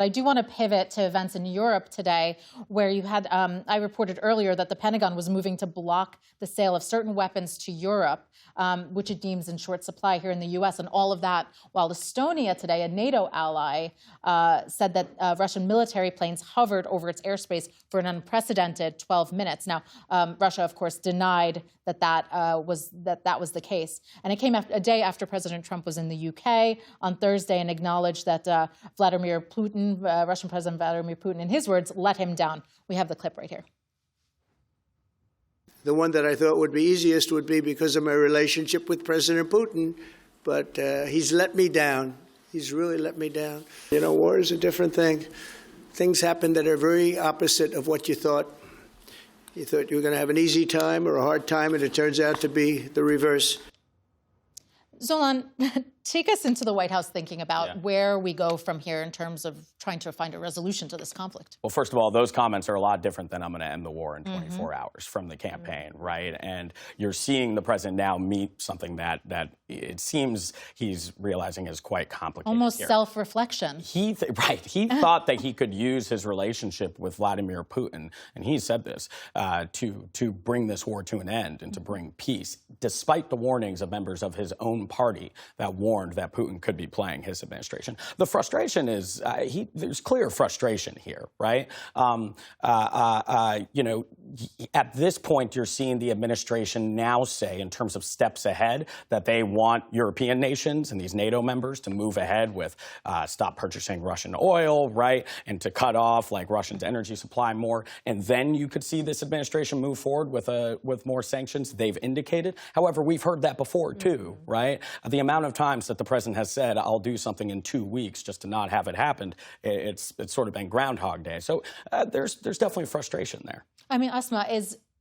But I do want to pivot to events in Europe today, where you had, I reported earlier that the Pentagon was moving to block the sale of certain weapons to Europe, which it deems in short supply here in the U.S., and all of that while Estonia today, a NATO ally, said that Russian military planes hovered over its airspace for an unprecedented 12 minutes. Now, Russia, of course, denied that was the case. And it came a day after President Trump was in the UK on Thursday and acknowledged that Vladimir Putin, Russian President Vladimir Putin, in his words, let him down. We have the clip right here. The one that I thought would be easiest would be because of my relationship with President Putin, but he's let me down. He's really let me down. You know, war is a different thing. Things happen that are very opposite of what you thought. You thought you were going to have an easy time or a hard time, and it turns out to be the reverse. Zolan, take us into the White House thinking about where we go from here in terms of trying to find a resolution to this conflict. Well, first of all, those comments are a lot different than I'm going to end the war in 24 hours from the campaign, right? And you're seeing the president now meet something that it seems he's realizing is quite complicated. Almost self-reflection. He thought that he could use his relationship with Vladimir Putin, and he said this, to bring this war to an end and to bring peace, despite the warnings of members of his own party that warned that Putin could be playing his administration. The frustration is, there's clear frustration here, right? You know, at this point, you're seeing the administration now say, in terms of steps ahead, that they want European nations and these NATO members to move ahead with stop purchasing Russian oil, right, and to cut off like Russia's energy supply more. And then you could see this administration move forward with more sanctions. They've indicated. However, we've heard that before too, right? The amount of times that the president has said, "I'll do something in 2 weeks," just to not have it happen, it's sort of been Groundhog Day. So there's definitely frustration there. I mean, Asma,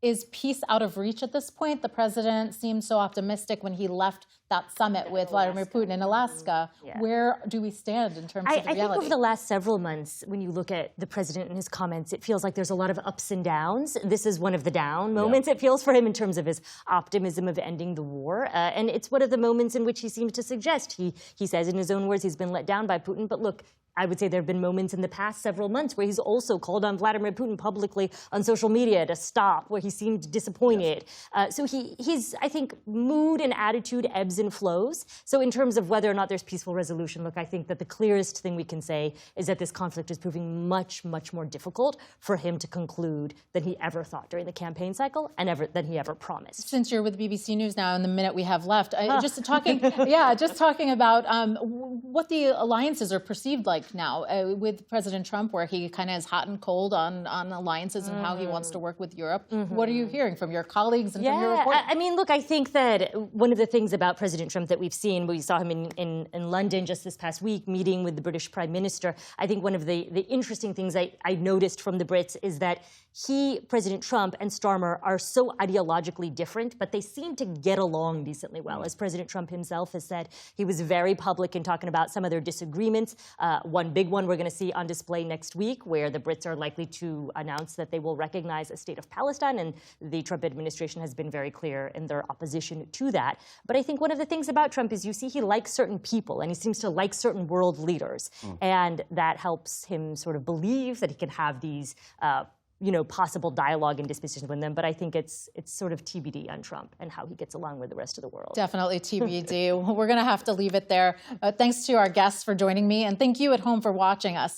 is peace out of reach at this point? The president seemed so optimistic when he left that summit with Vladimir Putin in Alaska. Yeah. Where do we stand in terms of the reality? I think over the last several months, when you look at the president and his comments, it feels like there's a lot of ups and downs. This is one of the down moments, it feels, for him in terms of his optimism of ending the war. And it's one of the moments in which he seems to suggest, he says in his own words, he's been let down by Putin. But look, I would say there have been moments in the past several months where he's also called on Vladimir Putin publicly on social media to stop, where he seemed disappointed. So his, I think, mood and attitude ebbs and flows. So in terms of whether or not there's peaceful resolution, look, I think that the clearest thing we can say is that this conflict is proving much, much more difficult for him to conclude than he ever thought during the campaign cycle and than he ever promised. Since you're with BBC News now, in the minute we have left, just talking about what the alliances are perceived like now with President Trump, where he kind of is hot and cold on alliances and how he wants to work with Europe. What are you hearing from your colleagues and from your reporting? I mean, look, I think that one of the things about President Trump that we've seen, we saw him in London just this past week, meeting with the British Prime Minister. I think one of the interesting things I noticed from the Brits is that President Trump and Starmer are so ideologically different, but they seem to get along decently well. As President Trump himself has said, he was very public in talking about some of their disagreements. One big one we're going to see on display next week, where the Brits are likely to announce that they will recognize a state of Palestine, and the Trump administration has been very clear in their opposition to that. But I think one of the things about Trump is you see he likes certain people, and he seems to like certain world leaders, and that helps him sort of believe that he can have these possible dialogue and disposition with them. But I think it's sort of TBD on Trump and how he gets along with the rest of the world. Definitely TBD. We're going to have to leave it there. Thanks to our guests for joining me, and thank you at home for watching us.